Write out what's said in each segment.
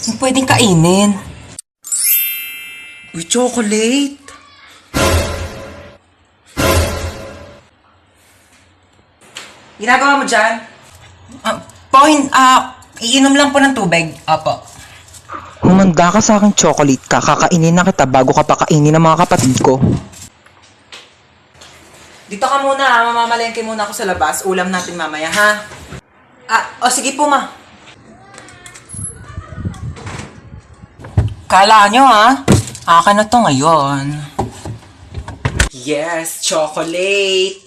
Yung pwedeng kainin. Uy, chocolate. Ginagawa mo dyan? Iinom lang po ng tubig. Apo. Humanda ka sa akin chocolate ka, kakainin na kita bago ka pa kainin ng mga kapatid ko. Dito ka muna ha, mamamalengke muna ako sa labas. Ulam natin mamaya ha. Sige po ma. Kala nyo ha, akin na to ngayon. Yes, chocolate.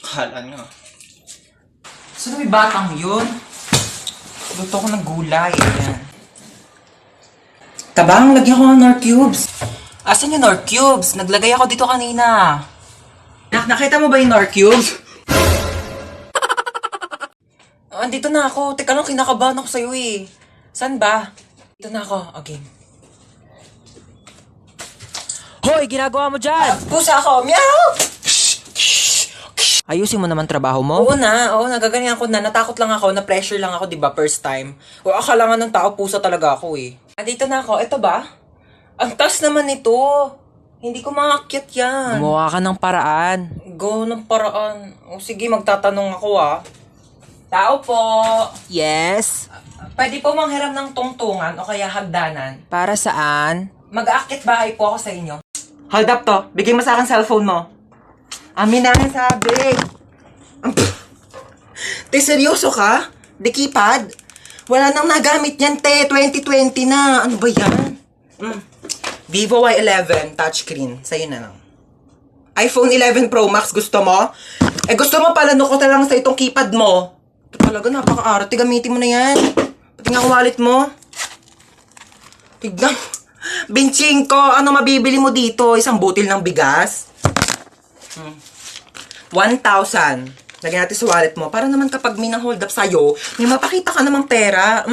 Kala nyo. Sino may batang yun? Luto ko ng gulay. Ayan. Tabang, lagyan ko ng Nor Cubes. Asan yung Nor Cubes? Naglagay ako dito kanina. Nakita mo ba yung Nor Cubes? Andito na ako. Teka lang, kinakabahan ako sa'yo eh. Saan ba? Dito na ako. Okay. Hoy, ginagawa mo dyan? Pusa ako. Meow! Ayusin mo naman trabaho mo? Oo, nagaganyan ako na. Natakot lang ako, na-pressure lang ako, di ba, first time. O akala nga ng tao, pusa talaga ako eh. Andito na ako. Ito ba? Ang taas naman ito. Hindi ko makakyat yan. Gumawa ka ng paraan. Go ng paraan. O sige, magtatanong ako ah. Tao po. Yes? Pwede po manghiram ng tungtungan o kaya hagdanan. Para saan? Mag-aakit bahay po ako sa inyo. Hold up to. Bigay mo sa akin cellphone mo. Amin na sabi. Te, seryoso ka? Di keypad? Wala nang nagamit yan, te. 2020 na. Ano ba yan? Vivo Y11 touchscreen. Sa'yo na lang. iPhone 11 Pro Max, gusto mo? Gusto mo pala ko na lang sa itong keypad mo. Ito talaga, napaka-arte. Gamitin mo na yan. Pati nga wallet mo. Tignan. Binching ko, ano mabibili mo dito? Isang butil ng bigas? 1,000. Lagyan natin sa wallet mo. Para naman kapag may nang-hold up sa'yo, may mapakita ka namang pera.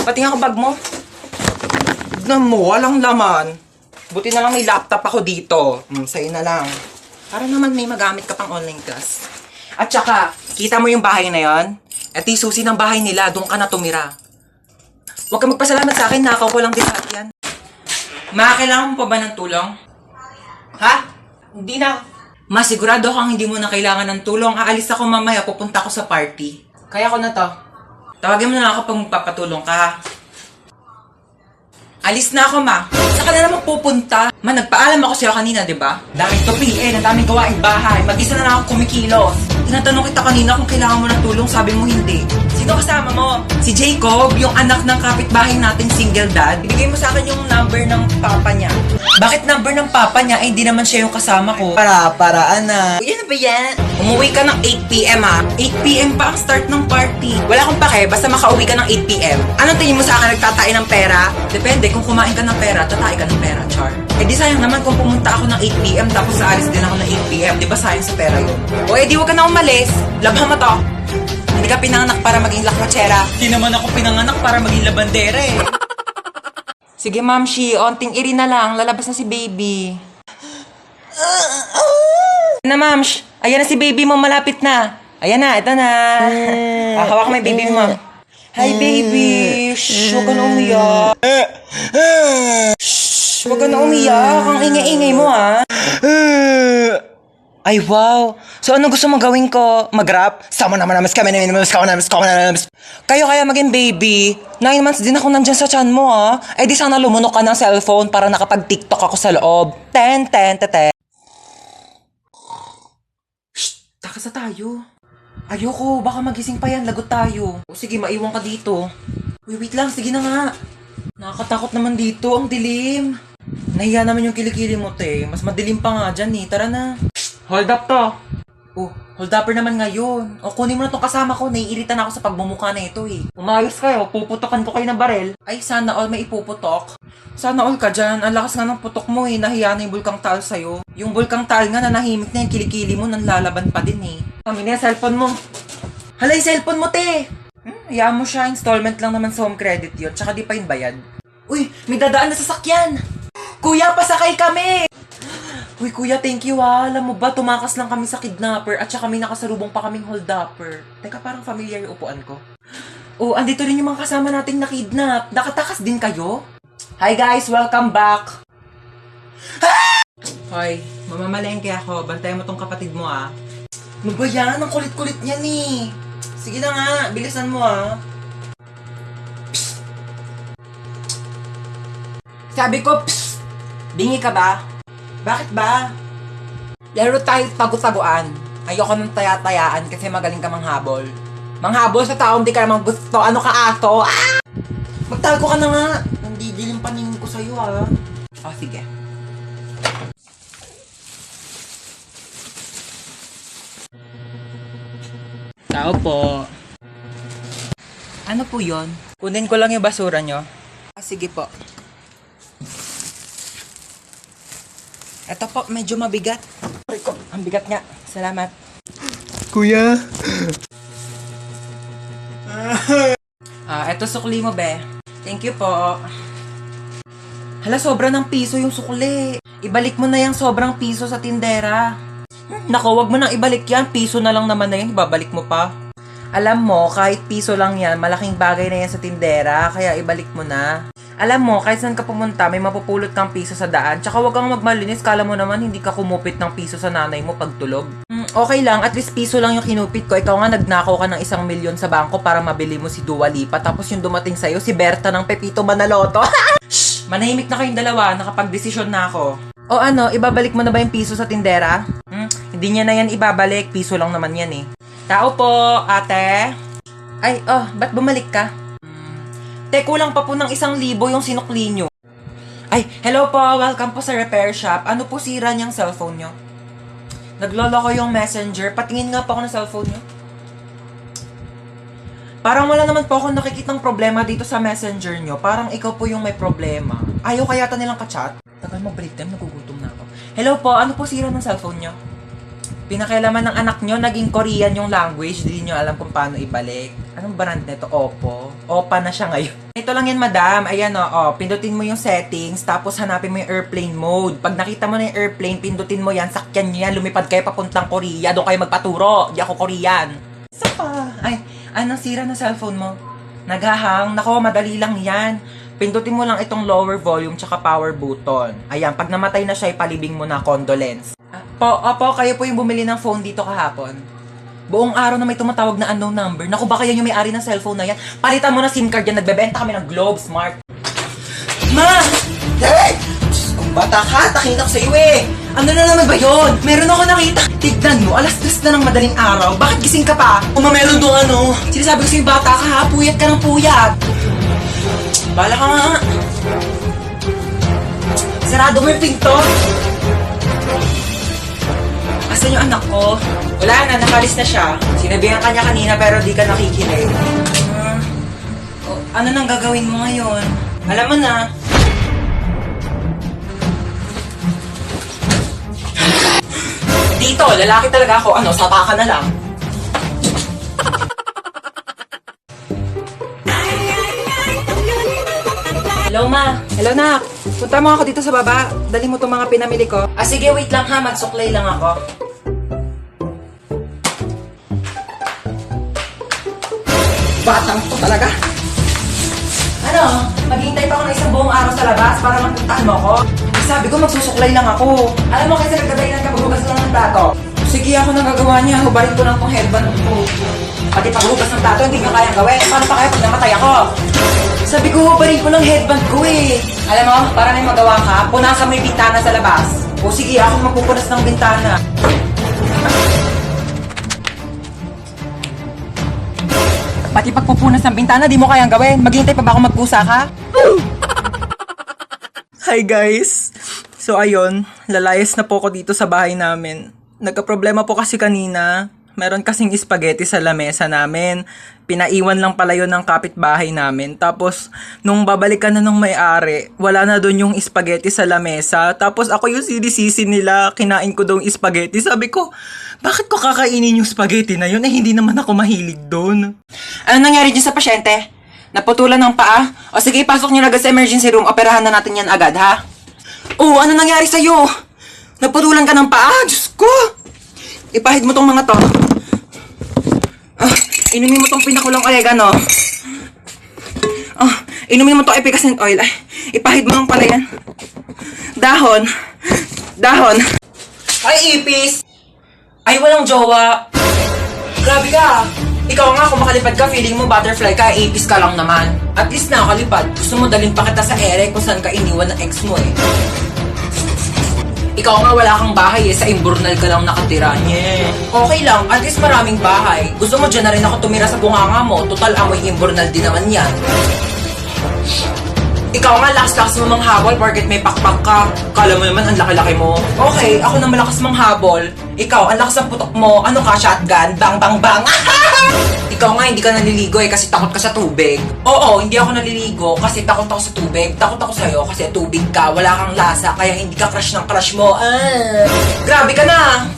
Pati nga bag mo. Tignan mo, walang laman. Buti na lang may laptop ako dito. Sa'yo na lang. Para naman may magamit ka pang online class. At saka, kita mo yung bahay na yon? At yung susi ng bahay nila, doon ka na tumira. Huwag ka magpasalamat sa akin, nakaw ko lang din sa yan. Ma, kailangan mo pa ba ng tulong? Ha? Hindi na. Ma, sigurado kang hindi mo na kailangan ng tulong. Aalis ako mamaya, pupunta ako sa party. Kaya ko na to. Tawagin mo na ako pag magpapatulong ka, ha? Alis na ako, ma. Saan ka na naman pupunta? Ma, nagpaalam ako sa'yo kanina, di ba? Dahil to PN, ang daming gawaing bahay. Mag-isa na lang ako kumikilos. Tinatanong kita kanina kung kailangan mo ng tulong, sabi mo hindi. Sino kasama mo? Si Jacob, yung anak ng kapitbahay natin, single dad. Ibigay mo sa akin yung number ng papa niya. Bakit number ng papa niya? Hindi naman siya yung kasama ko. Paraan na. Yan na ba yan? Umuwi ka ng 8 p.m. ha? 8 p.m. pa ang start ng party. Wala akong pake, basta makauwi ka ng 8 p.m. Anong tingin mo sa akin, nagtatain ng pera? Depende, kung kumain ka ng pera, tatain ka ng pera, char. Di sayang naman kung pumunta ako ng 8 p.m. tapos aalis din ako ng 8 p.m. Di ba sayang sa pera yun? O di wag ka na umalis. Labhan mo to. Hindi ka pinanganak para maging lakwachera. Di naman ako pinanganak para maging labandera eh. Sige, Ma'am Shi, onting iri na lang. Lalabas na si baby. Na, Ma'am Shi. Ayan na si baby mo, malapit na. Ayan na, ito na. Hawak mo yung baby mo. Hi, baby. Shh, huwag ka na umiyak. Shh, huwag ka na umiyak. Ang ingay-ingay mo, ha? Ay, wow. So, ano gusto mong gawin ko? Mag-rap? Sama naman namas kami namas. Kayo kaya maging baby. 9 months din ako nandyan sa tiyan mo, ha? Di sana lumunok ka ng cellphone para nakapag-tiktok ako sa loob. Ten. Shh, takas na tayo. Ayoko, baka magising pa yan, lagot tayo. O sige, maiwan ka dito. Wait lang, sige na nga. Nakakatakot naman dito, ang dilim. Nahiya naman yung kilikili mo, te. Mas madilim pa nga dyan eh, tara na. Hold up to. Oh, hold upper naman ngayon. O kunin mo na tong kasama ko, naiirita na ako sa pagmumukha na ito eh. Umayos kayo, puputokan ko kayo ng barel. Ay, sana all may ipuputok. Sana all ka dyan, ang lakas nga ng putok mo eh, nahiya na yung bulkang tal sa'yo. Yung bulkang tal nga, nanahimik na yung kilikili mo, nanlalaban pa din eh. Kami na yung cellphone mo. Hala, yung cellphone mo, te! Hayaan mo siya, installment lang naman sa home credit yun, tsaka di pa yung bayad. Uy, may dadaan na sasakyan! Kuya, pasakay kami! Uy, kuya, thank you ha. Alam mo ba, tumakas lang kami sa kidnapper at saka may nakasalubong pa kaming hold-upper. Teka, parang familiar yung upuan ko. Oh, andito rin yung mga kasama nating nakidnap. Nakatakas din kayo? Hi guys, welcome back. Hoy, mamamalengke ako. Bantayan mo tong kapatid mo ah. Ano ba yan? Ang kulit-kulit niyan eh. Sige na nga, bilisan mo ah. Psst. Sabi ko, psst. Bingi ka ba? Bakit ba? Laro tayo tago-taguan. Ayoko nang taya-tayaan kasi magaling ka manghabol. Manghabol sa taong di ka namang gusto. Ano ka aso? Ah! Magtago ka na nga. Nandidilim paningin ko sa'yo ah. Oh, sige. Tao po. Ano po yon? Kunin ko lang yung basura nyo. Ah, sige po. Eto po, medyo mabigat. Ang bigat nga. Salamat. Kuya. Eto sukli mo, be. Thank you po. Hala, sobra ng piso yung sukli. Ibalik mo na yung sobrang piso sa tindera. Naku, wag mo nang ibalik yan. Piso na lang naman na yan. Ibabalik mo pa. Alam mo, kahit piso lang yan, malaking bagay na yan sa tindera. Kaya ibalik mo na. Alam mo, kahit saan ka pumunta, may mapupulot kang piso sa daan. Tsaka wag kang magmalinis. Kala mo naman hindi ka kumupit ng piso sa nanay mo pag tulog. Okay lang, at least piso lang yung kinupit ko. Ikaw nga nagnakaw ka ng 1,000,000 sa bangko para mabili mo si Dua Lipa. Tapos yung dumating sa'yo, si Berta ng Pepito Manaloto. Shh! Manahimik na kayong dalawa. Nakapag-desisyon na ako. O ano, ibabalik mo na ba yung piso sa tindera? Hindi niya na yan ibabalik. Piso lang naman yan eh. Tao po, ate. Ay, ba't bumalik ka? Te, kulang pa po ng 1,000 yung sinukli nyo. Ay, hello po, welcome po sa repair shop. Ano po sira niyang cellphone nyo? Naglolo ko yung messenger. Patingin nga po ako ng cellphone nyo. Parang wala naman po akong nakikitang problema dito sa messenger nyo. Parang ikaw po yung may problema. Ayaw kaya nilang ka-chat? Tagal mo break time, nagugutom na ako. Hello po, ano po sira ng cellphone nyo? Pinakailaman ng anak nyo, naging Korean yung language. Hindi nyo alam kung paano ibalik. Anong brand nito? Oppo. Oppa na siya ngayon. Ito lang yan, madam. Ayan pindutin mo yung settings, tapos hanapin mo yung airplane mode. Pag nakita mo na yung airplane, pindutin mo yan, sakyan nyo yan, lumipad kayo papuntang Korea. Doon kayo magpaturo. Di ako Korean. Isa pa. Ay, anong sira na cellphone mo? Naghahang. Nako, madali lang yan. Pindutin mo lang itong lower volume tsaka power button. Ayan, pag namatay na siya, ipalibing mo na condolence. Opo, kayo po yung bumili ng phone dito kahapon. Buong araw na may tumatawag na unknown number. Naku, baka yan yung may-ari ng cellphone na yan. Palitan mo na SIM card yan. Nagbebenta kami ng Globe Smart. Ma! Hey! Diyos kong bata ka, nakita ko sa'yo eh. Ano na naman ba yun? Meron ako nakita. Tignan mo, 3:00 na ng madaling araw. Bakit gising ka pa? Meron doon ano. Sinasabi ko sa'yo, bata ka ha, puyat ka ng puyat. Bala ka nga. Sarado mo yung pinto. Asan yung anak ko? Wala na, nakalis na siya. Sinabihan ka niya kanina pero di ka nakikinig. Ano nang gagawin mo ngayon? Alam mo na. Dito, lalaki talaga ako. Ano, sapa ka na lang. Hello, ma. Hello, nak. Punta mo ako dito sa baba. Dali mo itong mga pinamili ko. Sige, wait lang ha. Magsuklay lang ako. Batang to talaga. Ano? Maghihintay pa ako ng 1 buong araw sa labas para magpuntahan mo ako? Sabi ko, magsusuklay lang ako. Alam mo, kasi nagdadahilan ka, maghugas lang ng plato. Sige, ako nang gagawa niya. Hubarin ko lang tong headband ko. Pati paghugas ng plato, hindi nyo kayang gawin. Paano pa kaya pag namatay ako? Sabi ko, hubarin ko lang headband ko eh. Alam mo, para may magawa ka, punasan mo yung bintana sa labas. O sige, ako magpupunas ng bintana. Pati pagpupunas ng bintana, di mo kayang gawin. Maghihintay pa ba ako magpusa ka? Hi guys! So ayun, lalayas na po ako dito sa bahay namin. Nagka-problema po kasi kanina. Meron kasing spaghetti sa lamesa namin. Pinaiwan lang pala yun ng kapitbahay namin. Tapos, nung babalikan na nung may-ari, wala na doon yung spaghetti sa lamesa. Tapos ako yung sinisisi nila, kinain ko daw yung spaghetti. Sabi ko, bakit ko kakainin yung spaghetti na yun? Hindi naman ako mahilig doon. Ano nangyari dyan sa pasyente? Naputulan ng paa? O sige, pasok niyo agad sa emergency room. Operahan na natin yan agad, ha? Oo, ano nangyari sa'yo? Naputulan ka ng paa? Diyos ko! Ipahid mo tong mga to. Inumin mo tong pinakulong oregano. Oh, inumin mo tong efficacent oil. Ay, ipahid mo lang pala yan. Dahon. Dahon. Ay, ipis! Ay, walang jowa. Grabe ka. Ikaw nga, kung makalipad ka, feeling mo butterfly ka, ipis ka lang naman. At least nakakalipad. Gusto mo dalhin pa kita sa ere kung saan ka iniwan ng ex mo eh. Ikaw nga, wala kang bahay eh. Sa Imburnal ka lang nakatira. Yeah. Okay lang, at least maraming bahay. Gusto mo dyan na rin ako tumira sa bunganga mo. Total, amoy Imburnal din naman yan. Ikaw nga, lakas-lakas mo manghabol porket may pakpak ka. Kala mo naman, ang laki-laki mo. Okay, ako na malakas manghabol. Ikaw, ang lakas ng putok mo. Ano ka, shotgun? Bang, bang, bang! Ikaw nga, hindi ka naliligo eh kasi takot ka sa tubig. Oo, hindi ako naliligo kasi takot ako sa tubig. Takot ako sa'yo kasi tubig ka, wala kang lasa, kaya hindi ka crush ng crush mo. Grabe ka na!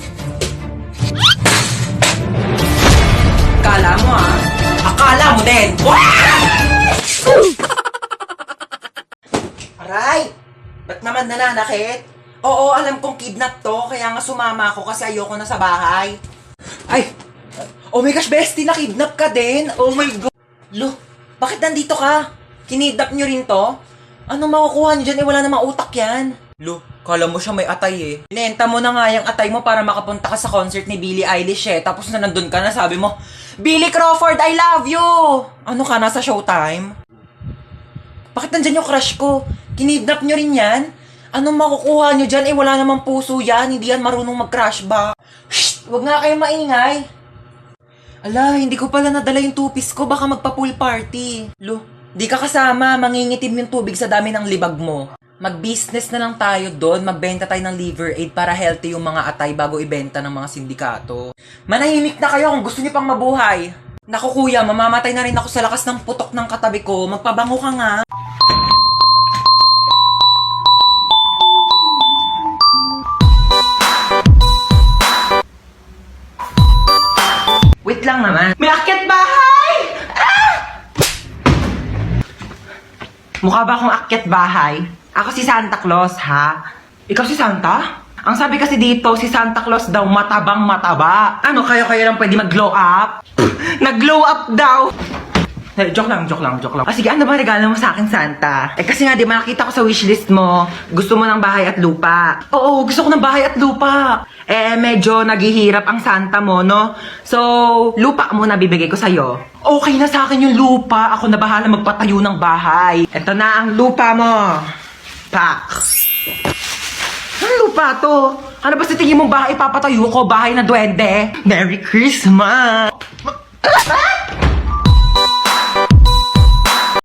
Akala mo ah. Akala mo din! Aray! Ba't naman nananakit? Oo, alam kong kidnap to, kaya nga sumama ako kasi ayoko na sa bahay. Ay! Oh my gosh, bestie, nakidnap ka din? Oh my God! Lo, bakit nandito ka? Kinidnap nyo rin to? Anong makukuha nyo dyan? Eh, wala namang utak yan. Lo, kala mo siya may atay eh. Inenta mo na nga yung atay mo para makapunta ka sa concert ni Billie Eilish eh. Tapos na nandun ka na, sabi mo, Billy Crawford, I love you! Ano ka, nasa Showtime? Bakit nandyan yung crush ko? Kinidnap nyo rin yan? Anong makukuha nyo dyan? Eh, wala namang puso yan. Hindi yan marunong mag-crush ba? Shh! Huwag nga kayong maingay. Ala, hindi ko pala nadala yung tupis ko. Baka magpa-pool party. Lo, di ka kasama. Mangingitim yung tubig sa dami ng libag mo. Mag-business na lang tayo doon. Magbenta tayo ng liver aid para healthy yung mga atay bago ibenta ng mga sindikato. Manahimik na kayo kung gusto niyo pang mabuhay. Naku kuya, mamamatay na rin ako sa lakas ng putok ng katabi ko. Magpabango ka nga. Wait lang naman. May akyat bahay! Ah! Mukha ba akong akyat bahay? Ako si Santa Claus, ha? Ikaw si Santa? Ang sabi kasi dito, si Santa Claus daw matabang mataba. Ano, kayo lang pwede mag-glow up? Nag-glow up daw! Joke lang. Ah, sige, ano ba regalo mo sa akin, Santa? Eh, kasi nga, di ba, nakita ko sa wishlist mo, gusto mo ng bahay at lupa. Oo, gusto ko ng bahay at lupa. Eh, medyo naghihirap ang Santa mo, no? So, lupa muna bibigay ko sa'yo. Okay na sa akin yung lupa. Ako na bahala magpatayo ng bahay. Ito na ang lupa mo. Pak. Anong lupa to? Ano ba sa tingin mong bahay ipapatayo ko? Bahay na duwende? Merry Christmas!